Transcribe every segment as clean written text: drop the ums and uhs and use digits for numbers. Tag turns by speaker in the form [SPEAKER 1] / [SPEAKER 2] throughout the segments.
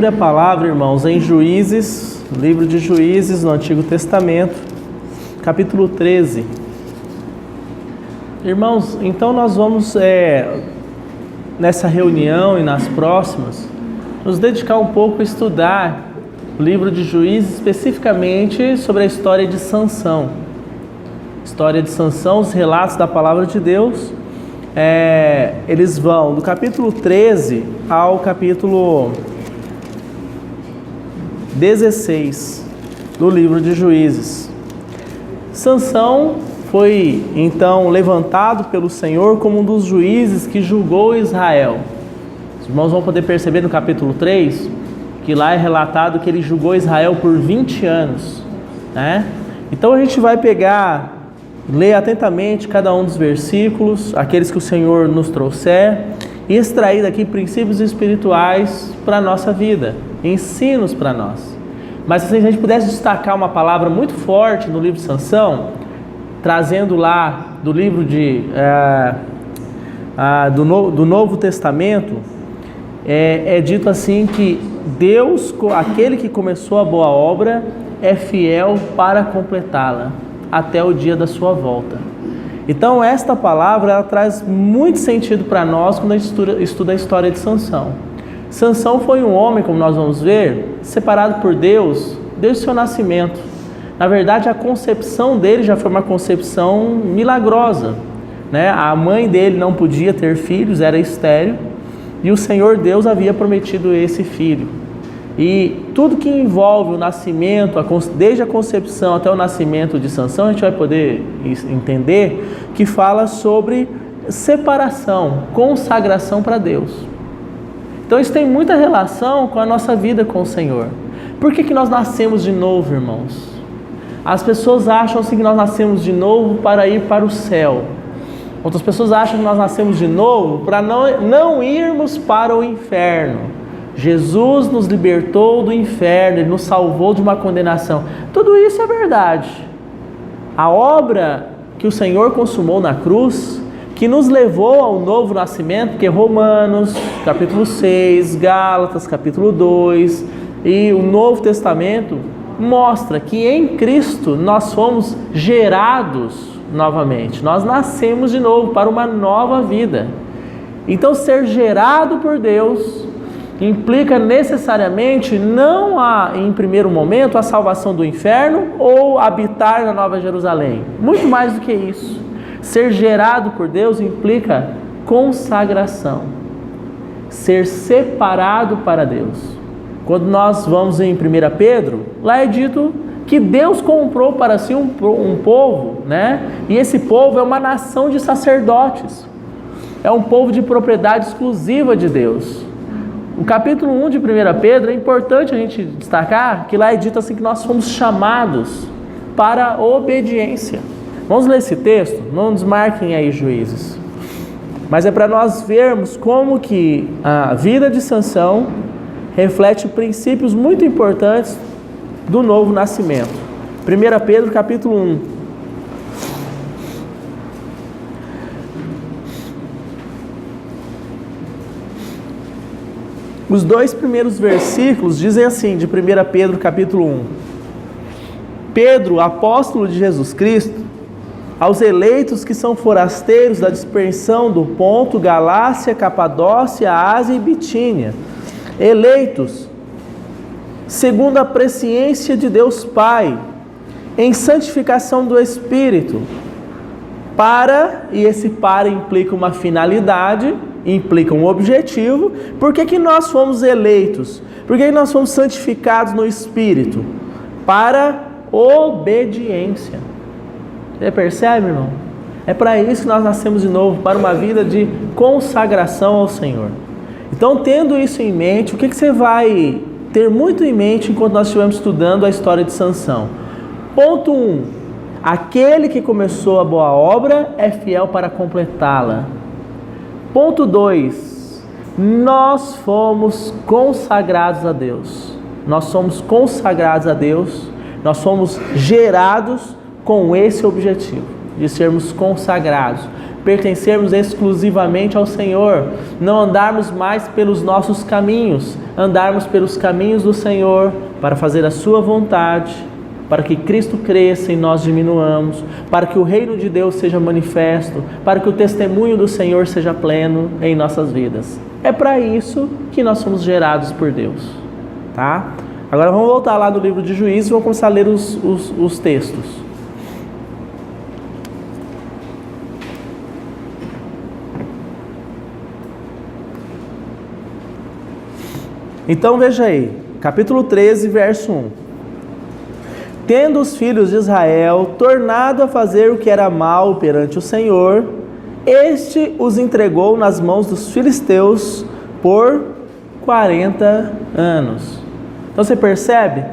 [SPEAKER 1] A palavra, irmãos, em Juízes, livro de Juízes no Antigo Testamento, capítulo 13. Irmãos, então nós vamos, nessa reunião e nas próximas, nos dedicar um pouco a estudar o livro de Juízes, especificamente sobre a história de Sansão. História de Sansão, os relatos da palavra de Deus, eles vão do capítulo 13 ao capítulo 16 do livro de Juízes. Sansão foi então levantado pelo Senhor como um dos juízes que julgou Israel. Os irmãos vão poder perceber no capítulo 3 que lá é relatado que ele julgou Israel por 20 anos, né? Então a gente vai ler atentamente cada um dos versículos, aqueles que o Senhor nos trouxer, e extrair daqui princípios espirituais para a nossa vida, ensinos para nós. Mas se a gente pudesse destacar uma palavra muito forte no livro de Sansão, trazendo lá do livro do Novo Testamento, é dito assim que Deus, aquele que começou a boa obra, é fiel para completá-la até o dia da sua volta. Então esta palavra ela traz muito sentido para nós quando a gente estuda a história de Sansão. Sansão foi um homem, como nós vamos ver, separado por Deus desde o seu nascimento. Na verdade, a concepção dele já foi uma concepção milagrosa, né? A mãe dele não podia ter filhos, era estéril, e o Senhor Deus havia prometido esse filho. E tudo que envolve o nascimento, desde a concepção até o nascimento de Sansão, a gente vai poder entender que fala sobre separação, consagração para Deus. Então isso tem muita relação com a nossa vida com o Senhor. Por que nós nascemos de novo, irmãos? As pessoas acham assim que nós nascemos de novo para ir para o céu. Outras pessoas acham que nós nascemos de novo para não irmos para o inferno. Jesus nos libertou do inferno, Ele nos salvou de uma condenação. Tudo isso é verdade. A obra que o Senhor consumou na cruz, que nos levou ao novo nascimento, que é Romanos, capítulo 6, Gálatas, capítulo 2, e o Novo Testamento, mostra que em Cristo nós fomos gerados novamente. Nós nascemos de novo para uma nova vida. Então, ser gerado por Deus implica necessariamente não em primeiro momento, a salvação do inferno ou habitar na Nova Jerusalém. Muito mais do que isso. Ser gerado por Deus implica consagração. Ser separado para Deus. Quando nós vamos em 1 Pedro, lá é dito que Deus comprou para si um povo, né? E esse povo é uma nação de sacerdotes. É um povo de propriedade exclusiva de Deus. O capítulo 1 de 1 Pedro, é importante a gente destacar que lá é dito assim que nós fomos chamados para a obediência. Vamos ler esse texto? Não desmarquem aí, Juízes. Mas é para nós vermos como que a vida de Sansão reflete princípios muito importantes do novo nascimento. 1 Pedro capítulo 1. Os dois primeiros versículos dizem assim, de 1 Pedro capítulo 1. Pedro, apóstolo de Jesus Cristo, aos eleitos que são forasteiros da dispersão do Ponto, Galácia, Capadócia, Ásia e Bitínia, eleitos segundo a presciência de Deus Pai, em santificação do Espírito, e esse para implica uma finalidade, implica um objetivo. Por que nós fomos eleitos? Por que nós fomos santificados no Espírito? Para obediência. Você percebe, irmão? É para isso que nós nascemos de novo, para uma vida de consagração ao Senhor. Então, tendo isso em mente, o que você vai ter muito em mente enquanto nós estivermos estudando a história de Sansão? Ponto 1. Aquele que começou a boa obra é fiel para completá-la. Ponto 2. Nós fomos consagrados a Deus. Nós somos consagrados a Deus. Nós fomos gerados com esse objetivo, de sermos consagrados. pertencermos exclusivamente ao Senhor, não andarmos mais pelos nossos caminhos, andarmos pelos caminhos do Senhor para fazer a sua vontade, para que Cristo cresça e nós diminuamos, para que o reino de Deus seja manifesto, para que o testemunho do Senhor seja pleno em nossas vidas. É para isso que nós somos gerados por Deus, tá? Agora vamos voltar lá no livro de Juízes e vamos começar a ler os textos. Então veja aí, capítulo 13, verso 1. Tendo os filhos de Israel tornado a fazer o que era mal perante o Senhor, este os entregou nas mãos dos filisteus por 40 anos. Então você percebe?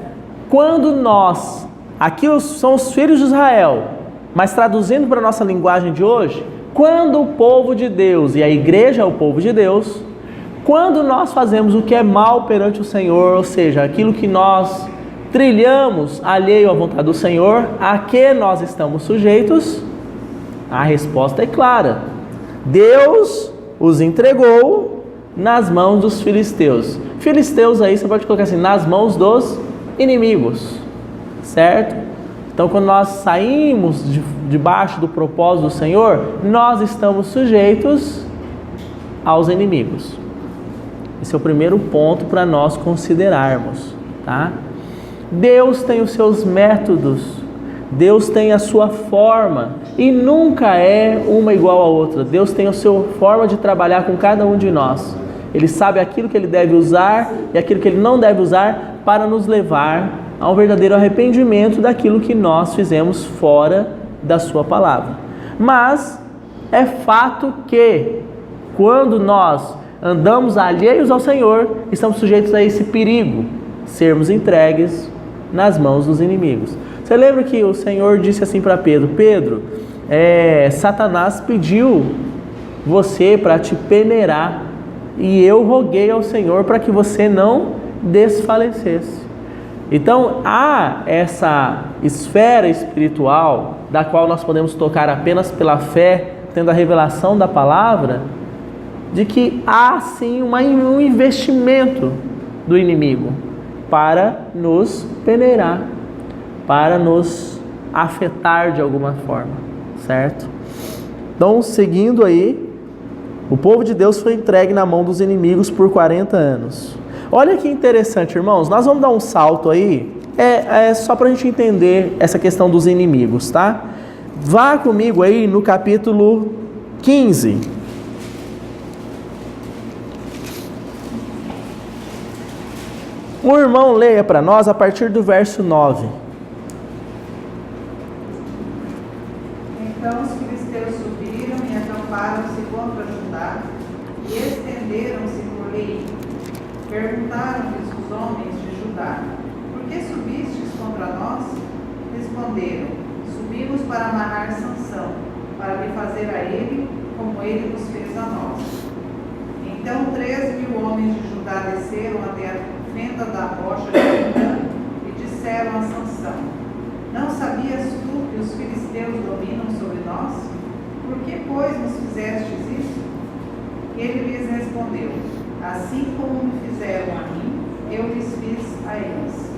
[SPEAKER 1] Quando nós, aqui são os filhos de Israel, mas traduzindo para a nossa linguagem de hoje, quando o povo de Deus, e a igreja é o povo de Deus, quando nós fazemos o que é mal perante o Senhor, ou seja, aquilo que nós trilhamos alheio à vontade do Senhor, a que nós estamos sujeitos? A resposta é clara. Deus os entregou nas mãos dos filisteus. Filisteus aí você pode colocar assim, nas mãos dos inimigos, certo? Então quando nós saímos debaixo do propósito do Senhor, nós estamos sujeitos aos inimigos. Esse é o primeiro ponto para nós considerarmos, tá? Deus tem os seus métodos, Deus tem a sua forma e nunca é uma igual a outra. Deus tem a sua forma de trabalhar com cada um de nós. Ele sabe aquilo que Ele deve usar e aquilo que Ele não deve usar para nos levar a um verdadeiro arrependimento daquilo que nós fizemos fora da sua palavra. Mas é fato que quando nós andamos alheios ao Senhor, estamos sujeitos a esse perigo, sermos entregues nas mãos dos inimigos. Você lembra que o Senhor disse assim para Pedro: Pedro, Satanás pediu você para te peneirar, e eu roguei ao Senhor para que você não desfalecesse. Então há essa esfera espiritual da qual nós podemos tocar apenas pela fé, tendo a revelação da palavra, de que há sim um investimento do inimigo para nos peneirar, para nos afetar de alguma forma, certo? Então, seguindo aí, o povo de Deus foi entregue na mão dos inimigos por 40 anos. Olha que interessante, irmãos, nós vamos dar um salto aí, só para a gente entender essa questão dos inimigos, tá? Vá comigo aí no capítulo 15. O irmão leia para nós a partir do verso 9.
[SPEAKER 2] Então os filisteus subiram e acamparam-se contra Judá e estenderam-se por Leí. Perguntaram-lhes os homens de Judá: por que subistes contra nós? Responderam: subimos para amarrar Sansão, para lhe fazer a ele como ele nos fez a nós. Então 3.000 homens de Judá desceram até a fenda da rocha de Jordã e disseram a Sansão: não sabias tu que os filisteus dominam sobre nós? Por que, pois, nos fizestes isso? Ele lhes respondeu: assim como me fizeram a mim, eu lhes fiz a eles.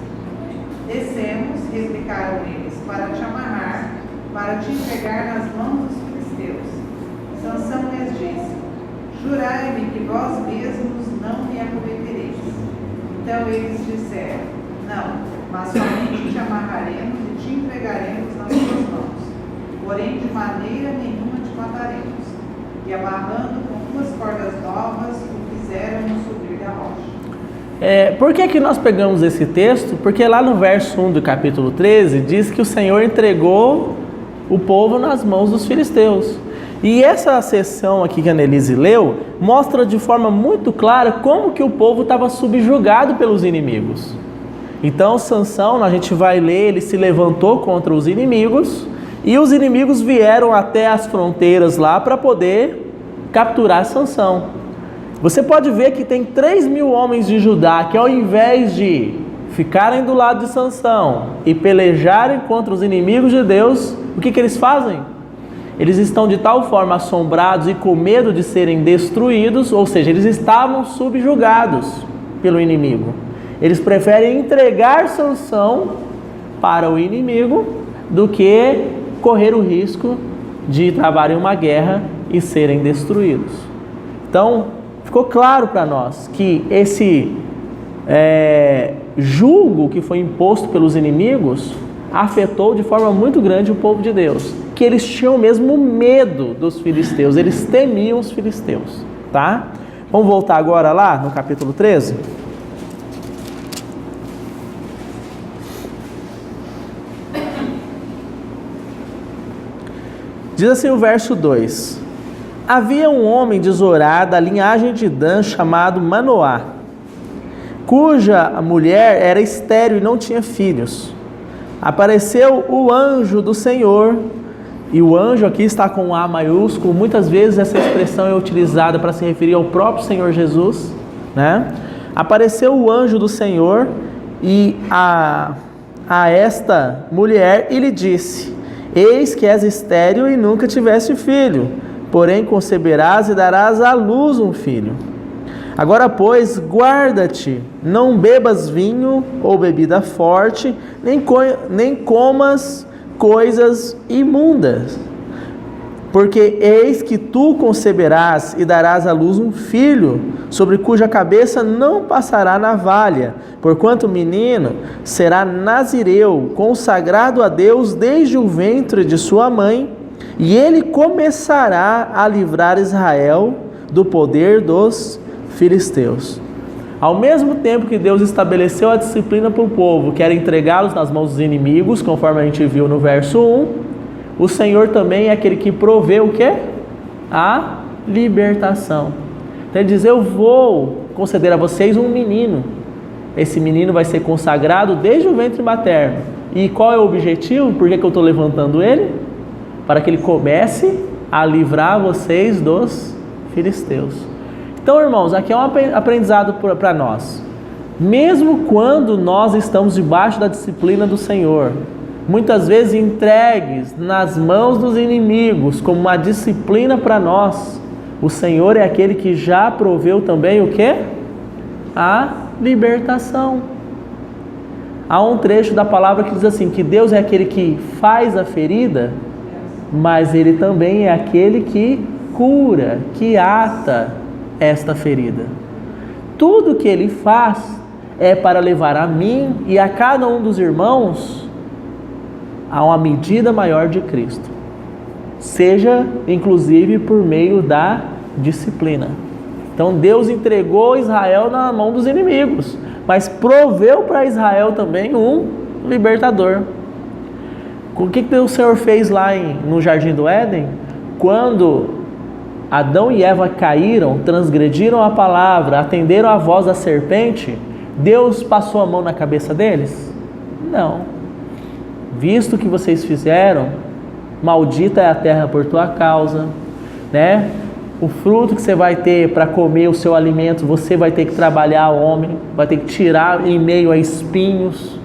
[SPEAKER 2] Descemos, replicaram eles, para te amarrar, para te entregar nas mãos dos filisteus. Sansão lhes disse: jurai-me que vós mesmos não me acometereis. Então eles disseram: não, mas somente te amarraremos e te entregaremos nas tuas mãos. Porém, de maneira nenhuma te mataremos. E amarrando com 2 cordas novas, o fizeram subir da rocha.
[SPEAKER 1] Por que nós pegamos esse texto? Porque lá no verso 1 do capítulo 13, diz que o Senhor entregou o povo nas mãos dos filisteus. E essa seção aqui que a Annelise leu, mostra de forma muito clara como que o povo estava subjugado pelos inimigos. Então Sansão, a gente vai ler, ele se levantou contra os inimigos, e os inimigos vieram até as fronteiras lá para poder capturar Sansão. Você pode ver que tem 3.000 homens de Judá que, ao invés de ficarem do lado de Sansão e pelejarem contra os inimigos de Deus, o que eles fazem? eles estão de tal forma assombrados e com medo de serem destruídos, ou seja, eles estavam subjugados pelo inimigo. Eles preferem entregar Sansão para o inimigo do que correr o risco de travarem uma guerra e serem destruídos. Então, ficou claro para nós que esse julgo que foi imposto pelos inimigos afetou de forma muito grande o povo de Deus, que eles tinham mesmo medo dos filisteus, eles temiam os filisteus, tá? Vamos voltar agora lá no capítulo 13? Diz assim o verso 2: Havia um homem de Zorá, da linhagem de Dan, chamado Manoá, cuja mulher era estéril e não tinha filhos. Apareceu o anjo do Senhor, e o anjo aqui está com um A maiúsculo. Muitas vezes essa expressão é utilizada para se referir ao próprio Senhor Jesus, né? Apareceu o anjo do Senhor e a esta mulher e lhe disse: Eis que és estéril e nunca tiveste filho, porém conceberás e darás à luz um filho. Agora, pois, guarda-te, não bebas vinho ou bebida forte, nem comas coisas imundas, porque eis que tu conceberás e darás à luz um filho, sobre cuja cabeça não passará navalha, porquanto o menino será nazireu, consagrado a Deus desde o ventre de sua mãe, e ele começará a livrar Israel do poder dos filisteus. Ao mesmo tempo que Deus estabeleceu a disciplina para o povo, que era entregá-los nas mãos dos inimigos, conforme a gente viu no verso 1, o Senhor também é aquele que provê o quê? A libertação. Então ele diz: eu vou conceder a vocês um menino. Esse menino vai ser consagrado desde o ventre materno. E qual é o objetivo? Por que eu estou levantando ele? Para que ele comece a livrar vocês dos filisteus. Então, irmãos, aqui é um aprendizado para nós. Mesmo quando nós estamos debaixo da disciplina do Senhor, muitas vezes entregues nas mãos dos inimigos como uma disciplina para nós, o Senhor é aquele que já proveu também o quê? A libertação. Há um trecho da palavra que diz assim, que Deus é aquele que faz a ferida, mas Ele também é aquele que cura, que ata esta ferida. Tudo que Ele faz é para levar a mim e a cada um dos irmãos a uma medida maior de Cristo, seja inclusive por meio da disciplina. Então Deus entregou Israel na mão dos inimigos, mas proveu para Israel também um libertador. O que o Senhor fez lá no Jardim do Éden? Quando Adão e Eva caíram, transgrediram a palavra, atenderam a voz da serpente, Deus passou a mão na cabeça deles? Não. Visto o que vocês fizeram, maldita é a terra por tua causa, né? O fruto que você vai ter para comer o seu alimento, você vai ter que trabalhar, homem, vai ter que tirar em meio a espinhos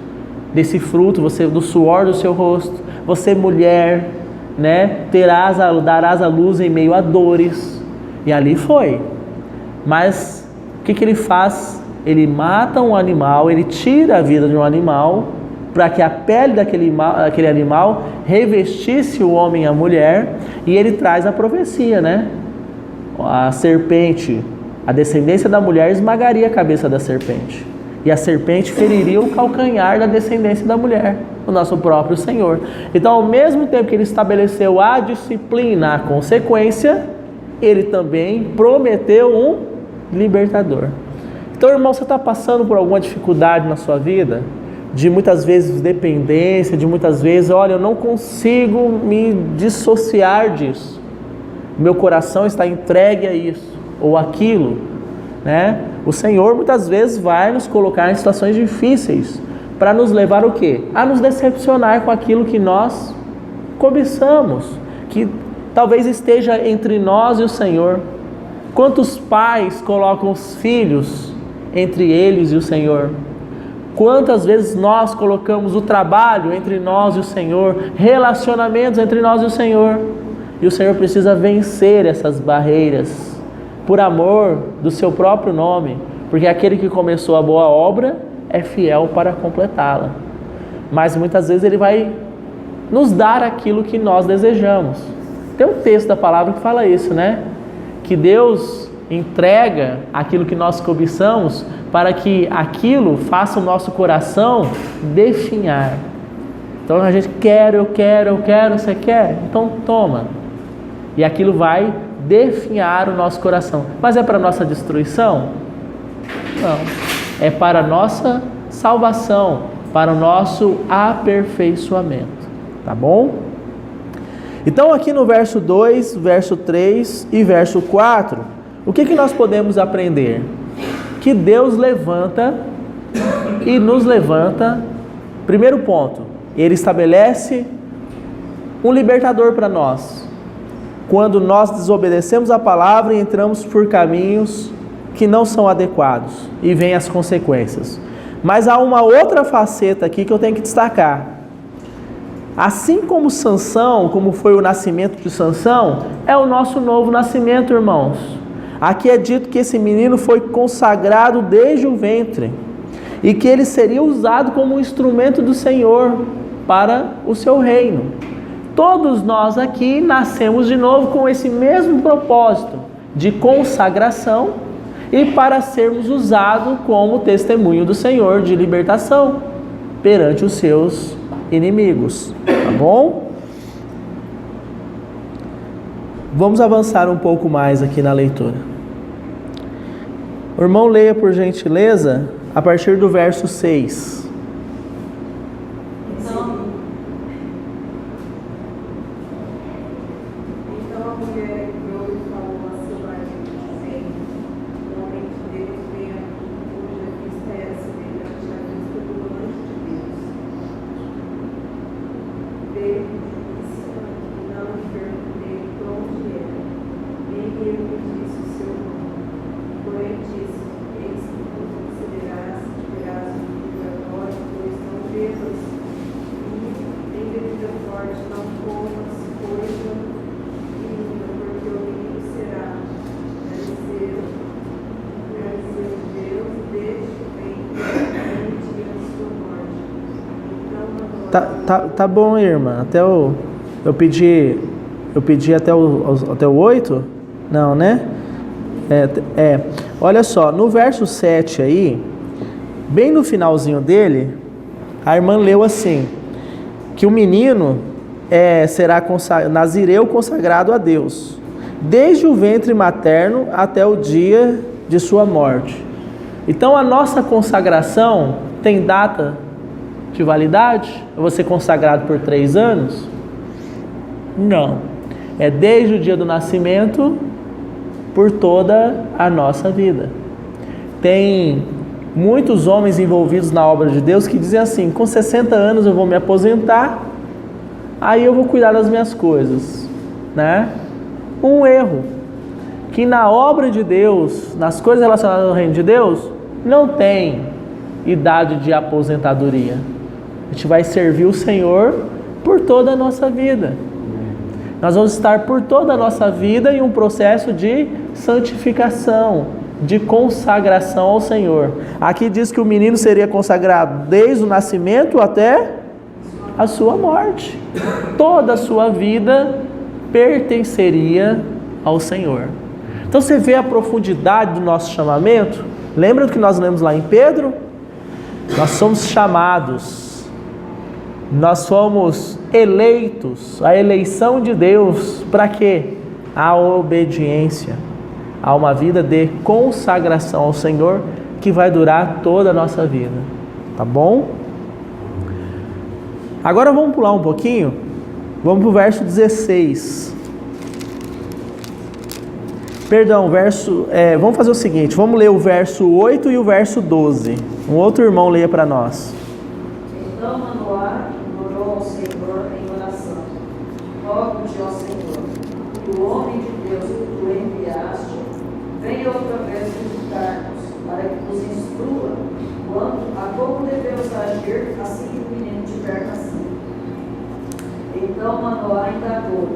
[SPEAKER 1] desse fruto, você, do suor do seu rosto. Você, mulher, né, darás a luz em meio a dores. E ali foi. Mas o que ele faz? Ele mata um animal, ele tira a vida de um animal, para que a pele daquele animal revestisse o homem e a mulher, e ele traz a profecia, né? A serpente, a descendência da mulher esmagaria a cabeça da serpente, e a serpente feriria o calcanhar da descendência da mulher, o nosso próprio Senhor. Então, ao mesmo tempo que ele estabeleceu a disciplina, a consequência, ele também prometeu um libertador. Então, irmão, você está passando por alguma dificuldade na sua vida? De muitas vezes dependência, de muitas vezes, olha, eu não consigo me dissociar disso. Meu coração está entregue a isso ou aquilo, né? O Senhor muitas vezes vai nos colocar em situações difíceis para nos levar o quê? A nos decepcionar com aquilo que nós cobiçamos, que talvez esteja entre nós e o Senhor. Quantos pais colocam os filhos entre eles e o Senhor? Quantas vezes nós colocamos o trabalho entre nós e o Senhor, relacionamentos entre nós e o Senhor? E o Senhor precisa vencer essas barreiras por amor do seu próprio nome, porque aquele que começou a boa obra é fiel para completá-la. Mas muitas vezes Ele vai nos dar aquilo que nós desejamos. Tem um texto da palavra que fala isso, né? Que Deus entrega aquilo que nós cobiçamos para que aquilo faça o nosso coração definhar. Então a gente quer, eu quero, você quer? Então toma. E aquilo vai definhar o nosso coração. Mas é para a nossa destruição? Não. É para a nossa salvação, para o nosso aperfeiçoamento. Tá bom? Então aqui no verso 2, verso 3 e verso 4, o que nós podemos aprender? Que Deus levanta e nos levanta. Primeiro ponto, Ele estabelece um libertador para nós. Quando nós desobedecemos a palavra e entramos por caminhos que não são adequados, e vêm as consequências. Mas há uma outra faceta aqui que eu tenho que destacar. Assim como Sansão, como foi o nascimento de Sansão, é o nosso novo nascimento, irmãos. Aqui é dito que esse menino foi consagrado desde o ventre e que ele seria usado como um instrumento do Senhor para o seu reino. Todos nós aqui nascemos de novo com esse mesmo propósito de consagração e para sermos usados como testemunho do Senhor de libertação perante os seus inimigos, tá bom? Vamos avançar um pouco mais aqui na leitura. O irmão leia por gentileza a partir do verso 6.
[SPEAKER 2] Então a mulher entrou e falou a seu marido, dizendo: o homem de Deus vem aqui, cuja vista era semelhante à vista do anjo de Deus. Veio isso e não lhe perguntei por onde era, nem ele me disse o seu nome. Porém disse: eis que tu considerarás que terás um purgatório, pois não bebas nem bebida forte, não comas coisa imunda, porque o menino será careceiro de Deus desde o ventre dia da sua morte. Então,
[SPEAKER 1] Tá bom, irmã. Até eu pedi até o 8? Não, né? Olha só, no verso 7 aí, bem no finalzinho dele, a irmã leu assim, que o menino será nazireu consagrado a Deus, desde o ventre materno até o dia de sua morte. Então a nossa consagração tem data de validade? Eu vou ser consagrado por 3 anos? Não. É desde o dia do nascimento por toda a nossa vida. Tem muitos homens envolvidos na obra de Deus que dizem assim: com 60 anos eu vou me aposentar, aí eu vou cuidar das minhas coisas, né? Um erro, que na obra de Deus, nas coisas relacionadas ao reino de Deus, não tem idade de aposentadoria. A gente vai servir o Senhor por toda a nossa vida. Nós vamos estar por toda a nossa vida em um processo de santificação, de consagração ao Senhor. Aqui diz que o menino seria consagrado desde o nascimento até a sua morte. Toda a sua vida pertenceria ao Senhor. Então você vê a profundidade do nosso chamamento? Lembra do que nós lemos lá em Pedro? Nós somos chamados, nós somos eleitos, a eleição de Deus, para quê? A obediência, a uma vida de consagração ao Senhor, que vai durar toda a nossa vida, tá bom? Agora vamos pular um pouquinho, vamos para o verso 16. Perdão, vamos fazer o seguinte, vamos ler o verso 8 e o verso 12. Um outro irmão leia para nós.
[SPEAKER 3] Então Manoá orou ao Senhor em oração: rogo-te, ó Senhor, que o homem de Deus que tu enviaste venha outra vez visitar-nos, para que nos instrua quanto a como devemos agir assim que o menino tiver nascido. Então Manoá indagou: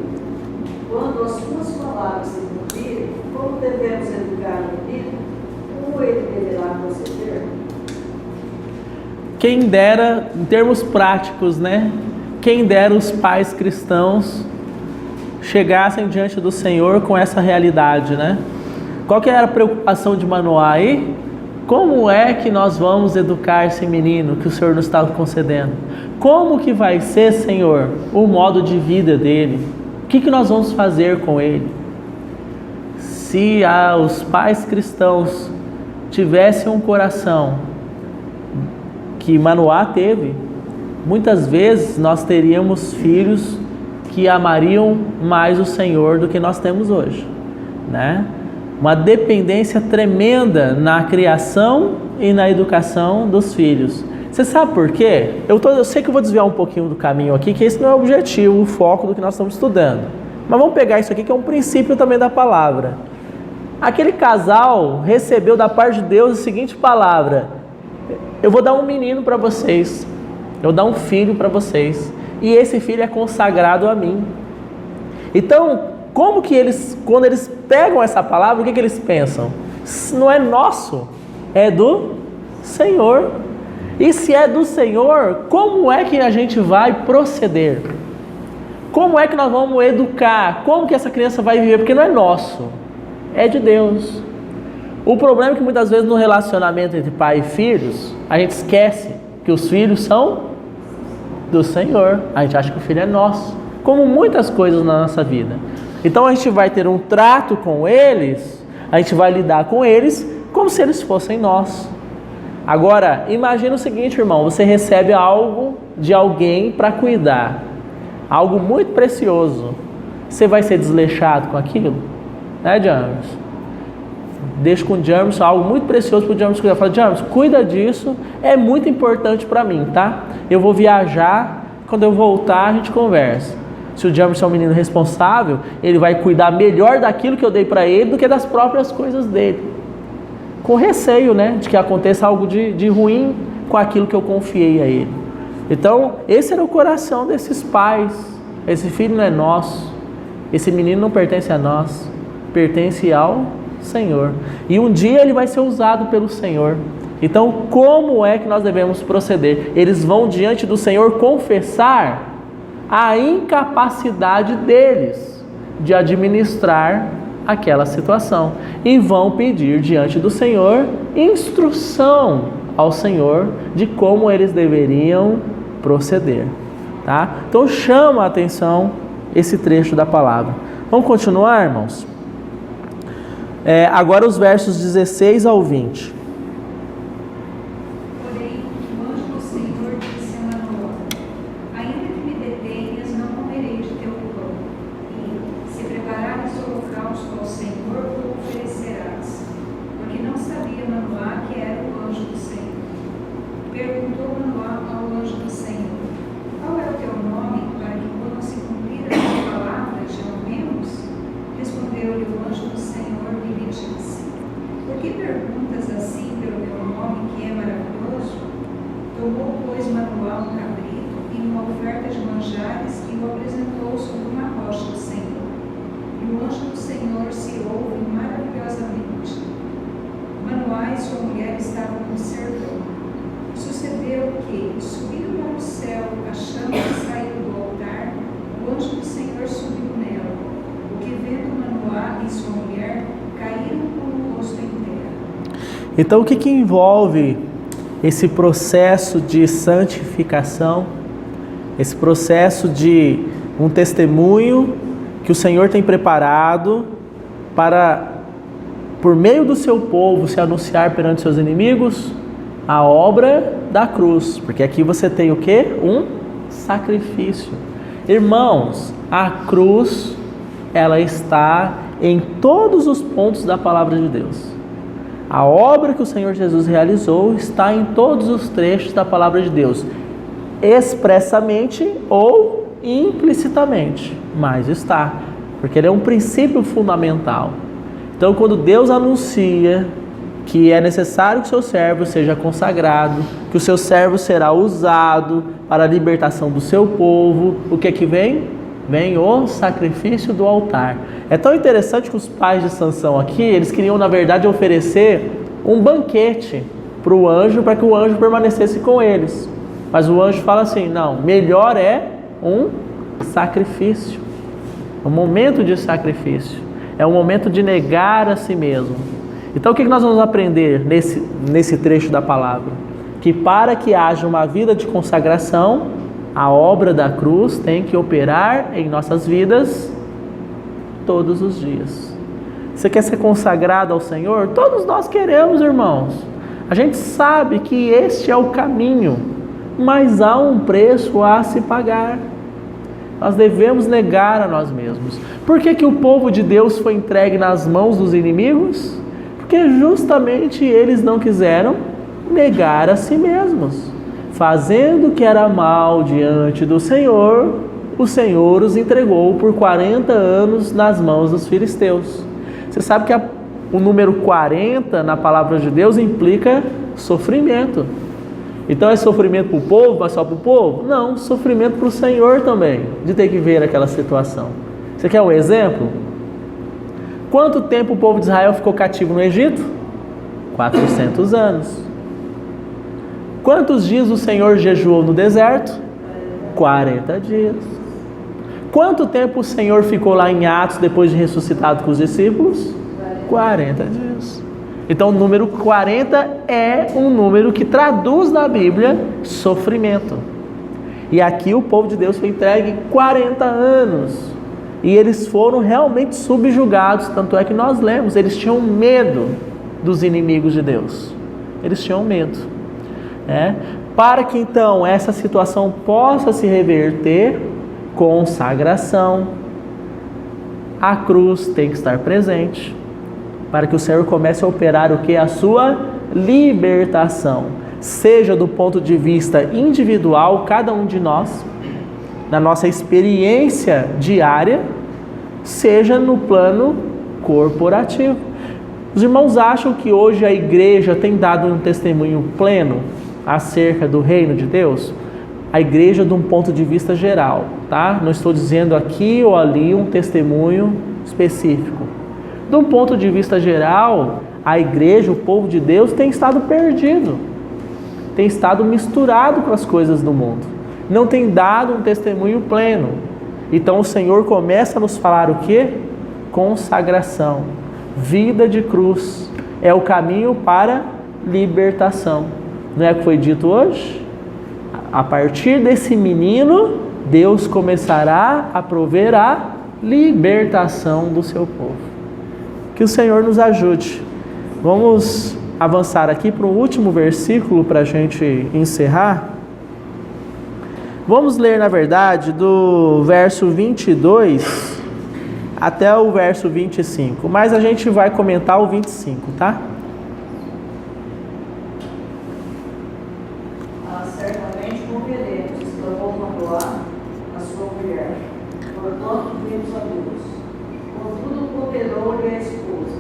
[SPEAKER 3] Quando as tuas palavras se cumprirem, como devemos educar o menino? Como ele deverá proceder?
[SPEAKER 1] Quem dera, em termos práticos, né? Quem dera os pais cristãos chegassem diante do Senhor com essa realidade, né? Qual que era a preocupação de Manoá aí? Como é que nós vamos educar esse menino que o Senhor nos está concedendo? Como que vai ser, Senhor, o modo de vida dele? O que nós vamos fazer com ele? Se os pais cristãos tivessem um coração que Manoá teve, muitas vezes nós teríamos filhos que amariam mais o Senhor do que nós temos hoje, né? Uma dependência tremenda na criação e na educação dos filhos. Você sabe por quê? Eu sei que eu vou desviar um pouquinho do caminho aqui, que esse não é o objetivo, o foco do que nós estamos estudando. Mas vamos pegar isso aqui, que é um princípio também da palavra. Aquele casal recebeu da parte de Deus a seguinte palavra: eu vou dar um menino para vocês, eu vou dar um filho para vocês, e esse filho é consagrado a mim. Então, como que eles, quando eles pegam essa palavra, o que eles pensam? Não é nosso, é do Senhor. E se é do Senhor, como é que a gente vai proceder? Como é que nós vamos educar? Como que essa criança vai viver? Porque não é nosso, é de Deus. O problema é que muitas vezes no relacionamento entre pai e filhos, a gente esquece que os filhos são do Senhor. A gente acha que o filho é nosso, como muitas coisas na nossa vida. Então a gente vai ter um trato com eles, a gente vai lidar com eles como se eles fossem nós. Agora, imagina o seguinte, irmão, você recebe algo de alguém para cuidar, algo muito precioso. Você vai ser desleixado com aquilo? Né, James? Deixa com o James algo muito precioso para o James cuidar. Fala, James, cuida disso, é muito importante para mim, tá? Eu vou viajar, quando eu voltar a gente conversa. Se o James é um menino responsável, ele vai cuidar melhor daquilo que eu dei para ele do que das próprias coisas dele. Com receio, né, de que aconteça algo de ruim com aquilo que eu confiei a ele. Então, esse era o coração desses pais. Esse filho não é nosso, esse menino não pertence a nós, pertence ao Senhor. E um dia ele vai ser usado pelo Senhor. Então, como é que nós devemos proceder? Eles vão diante do Senhor confessar a incapacidade deles de administrar aquela situação e vão pedir diante do Senhor instrução ao Senhor de como eles deveriam proceder, tá? Então chama a atenção esse trecho da palavra. Vamos continuar, irmãos? Agora os versos 16 ao 20. Então, o que envolve esse processo de santificação, esse processo de um testemunho que o Senhor tem preparado para, por meio do seu povo, se anunciar perante seus inimigos? A obra da cruz, porque aqui você tem o quê? Um sacrifício. Irmãos, a cruz, ela está em todos os pontos da palavra de Deus. A obra que o Senhor Jesus realizou está em todos os trechos da palavra de Deus, expressamente ou implicitamente, mas está, porque ele é um princípio fundamental. Então, quando Deus anuncia que é necessário que o seu servo seja consagrado, que o seu servo será usado para a libertação do seu povo, o que é que vem? vem o sacrifício do altar. É tão interessante que os pais de Sansão aqui, eles queriam na verdade oferecer um banquete para o anjo, para que o anjo permanecesse com eles. Mas o anjo fala assim, não, melhor é um sacrifício. Um momento de sacrifício. É um momento de negar a si mesmo. Então o que nós vamos aprender nesse trecho da palavra? Que para que haja uma vida de consagração, a obra da cruz tem que operar em nossas vidas todos os dias. Você quer ser consagrado ao Senhor? Todos nós queremos, irmãos. A gente sabe que este é o caminho, mas há um preço a se pagar. Nós devemos negar a nós mesmos. Por que o povo de Deus foi entregue nas mãos dos inimigos? Porque justamente eles não quiseram negar a si mesmos. Fazendo o que era mal diante do Senhor, o Senhor os entregou por 40 anos nas mãos dos filisteus. Você sabe que o número 40 na palavra de Deus implica sofrimento. Então é sofrimento para o povo, mas só para o povo? Não, sofrimento para o Senhor também, de ter que ver aquela situação. Você quer um exemplo? Quanto tempo o povo de Israel ficou cativo no Egito? 400 anos. Quantos dias o Senhor jejuou no deserto? 40 dias. Quanto tempo o Senhor ficou lá em Atos depois de ressuscitado com os discípulos? 40 dias. Então o número 40 é um número que traduz na Bíblia sofrimento. E aqui o povo de Deus foi entregue 40 anos. E eles foram realmente subjugados, tanto é que nós lemos, eles tinham medo dos inimigos de Deus. Eles tinham medo. Para que então essa situação possa se reverter, consagração, a cruz tem que estar presente, para que o Senhor comece a operar o que? A sua libertação, seja do ponto de vista individual, cada um de nós, na nossa experiência diária, seja no plano corporativo. Os irmãos acham que hoje a igreja tem dado um testemunho pleno acerca do reino de Deus? A igreja de um ponto de vista geral, tá? Não estou dizendo aqui ou ali um testemunho específico. De um ponto de vista geral, a igreja, o povo de Deus, tem estado perdido. Tem estado misturado com as coisas do mundo. Não tem dado um testemunho pleno. Então o Senhor começa a nos falar o quê? Consagração. Vida de cruz. É o caminho para libertação. Não é o que foi dito hoje? A partir desse menino, Deus começará a prover a libertação do seu povo. Que o Senhor nos ajude. Vamos avançar aqui para o último versículo para a gente encerrar. Vamos ler, na verdade, do verso 22 até o verso 25, mas a gente vai comentar o 25, tá?
[SPEAKER 3] Certamente morreremos, exclamou Manoá, a sua mulher, porquanto vimos a luz. Contudo, ponderou-lhe a esposa: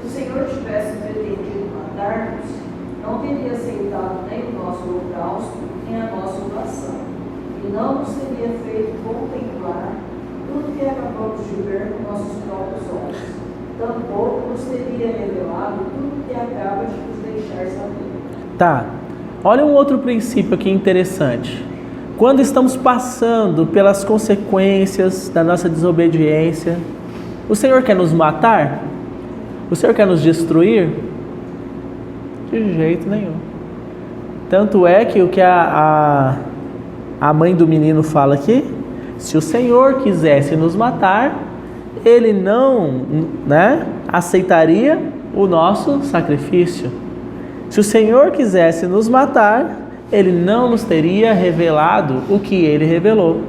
[SPEAKER 3] se o Senhor tivesse pretendido matar-nos, não teria aceitado nem o nosso holocausto, nem a nossa oração, e não nos teria feito contemplar tudo que acabamos de ver com nossos próprios olhos. Tampouco nos teria revelado tudo que acaba de nos deixar saber.
[SPEAKER 1] Tá. Olha um outro princípio aqui interessante. Quando estamos passando pelas consequências da nossa desobediência, o Senhor quer nos matar? O Senhor quer nos destruir? De jeito nenhum. Tanto é que o que a mãe do menino fala aqui, se o Senhor quisesse nos matar, Ele não, aceitaria o nosso sacrifício. Se o Senhor quisesse nos matar, Ele não nos teria revelado o que Ele revelou.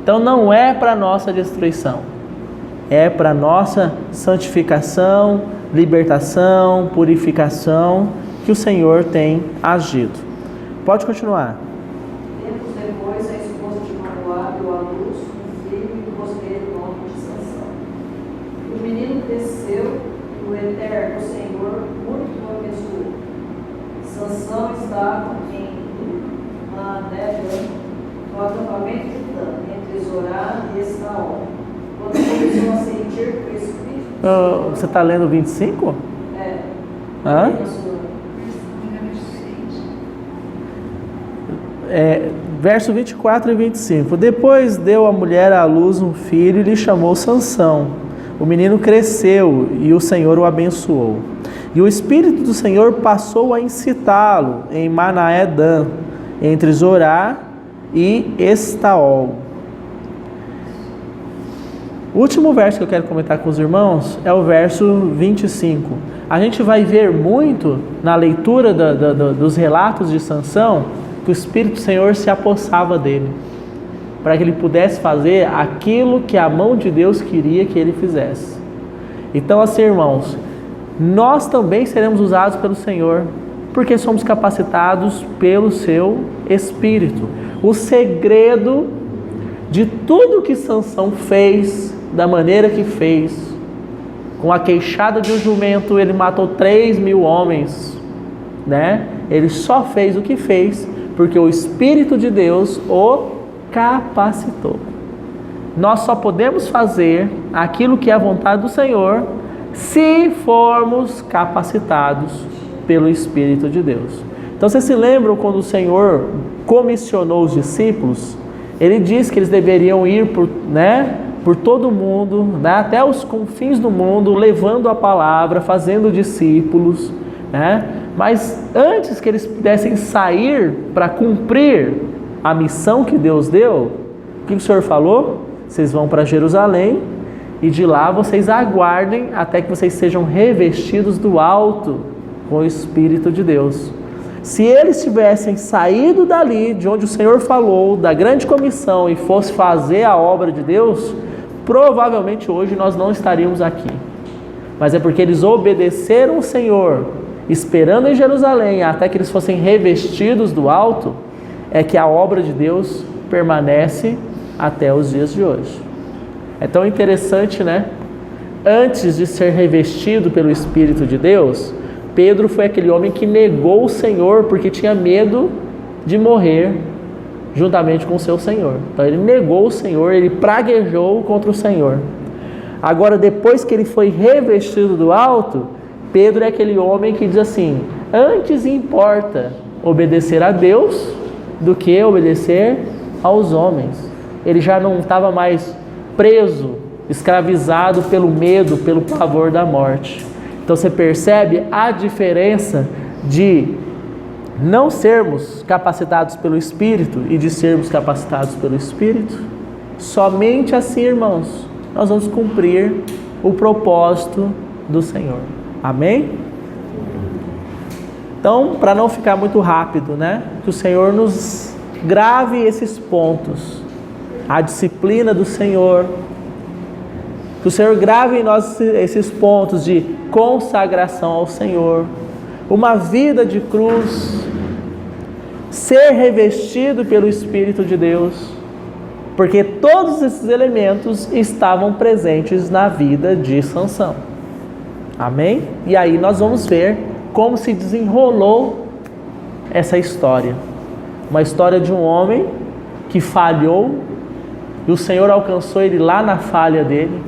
[SPEAKER 1] Então não é para nossa destruição, é para nossa santificação, libertação, purificação que o Senhor tem agido. Pode continuar.
[SPEAKER 3] Tempos depois, a esposa de Manoá deu à luz um filho e pôs nele o nome de Sansão. O menino cresceu e o Eterno Senhor muito o abençoou. Sansão estava em Manéia, no acampamento de Dan, entre Zorá e Estaol. Quando começou a sentir que o Espírito...
[SPEAKER 1] Você está lendo 25?
[SPEAKER 3] É.
[SPEAKER 1] Hã? Verso 24 e 25. Depois deu a mulher à luz um filho e lhe chamou Sansão. O menino cresceu e o Senhor o abençoou. E o Espírito do Senhor passou a incitá-lo em Manaedã, entre Zorá e Estaol. O último verso que eu quero comentar com os irmãos é o verso 25. A gente vai ver muito na leitura dos relatos de Sansão que o Espírito do Senhor se apossava dele, para que ele pudesse fazer aquilo que a mão de Deus queria que ele fizesse. Então, assim, irmãos, nós também seremos usados pelo Senhor, porque somos capacitados pelo seu Espírito. O segredo de tudo que Sansão fez, da maneira que fez, com a queixada de um jumento, ele matou 3.000 homens, né? Ele só fez o que fez porque o Espírito de Deus o capacitou. Nós só podemos fazer aquilo que é a vontade do Senhor se formos capacitados pelo Espírito de Deus. Então, vocês se lembram quando o Senhor comissionou os discípulos? Ele disse que eles deveriam ir por todo o mundo, né, até os confins do mundo, levando a palavra, fazendo discípulos, né? Mas antes que eles pudessem sair para cumprir a missão que Deus deu, o que o Senhor falou? Vocês vão para Jerusalém e de lá vocês aguardem até que vocês sejam revestidos do alto com o Espírito de Deus. Se eles tivessem saído dali, de onde o Senhor falou, da grande comissão, e fosse fazer a obra de Deus, provavelmente hoje nós não estaríamos aqui. Mas é porque eles obedeceram o Senhor, esperando em Jerusalém, até que eles fossem revestidos do alto, é que a obra de Deus permanece até os dias de hoje. É tão interessante, né? Antes de ser revestido pelo Espírito de Deus, Pedro foi aquele homem que negou o Senhor porque tinha medo de morrer juntamente com o seu Senhor. Então ele negou o Senhor, ele praguejou contra o Senhor. Agora, depois que ele foi revestido do alto, Pedro é aquele homem que diz assim: antes importa obedecer a Deus do que obedecer aos homens. Ele já não estava mais preso, escravizado pelo medo, pelo pavor da morte. Então você percebe a diferença de não sermos capacitados pelo Espírito e de sermos capacitados pelo Espírito? Somente assim, irmãos, nós vamos cumprir o propósito do Senhor. Amém? Então, para não ficar muito rápido, né? Que o Senhor nos grave esses pontos. A disciplina do Senhor. Que o Senhor grave em nós esses pontos de consagração ao Senhor. Uma vida de cruz. Ser revestido pelo Espírito de Deus. Porque todos esses elementos estavam presentes na vida de Sansão. Amém? E aí nós vamos ver como se desenrolou essa história. Uma história de um homem que falhou e o Senhor alcançou ele lá na falha dele.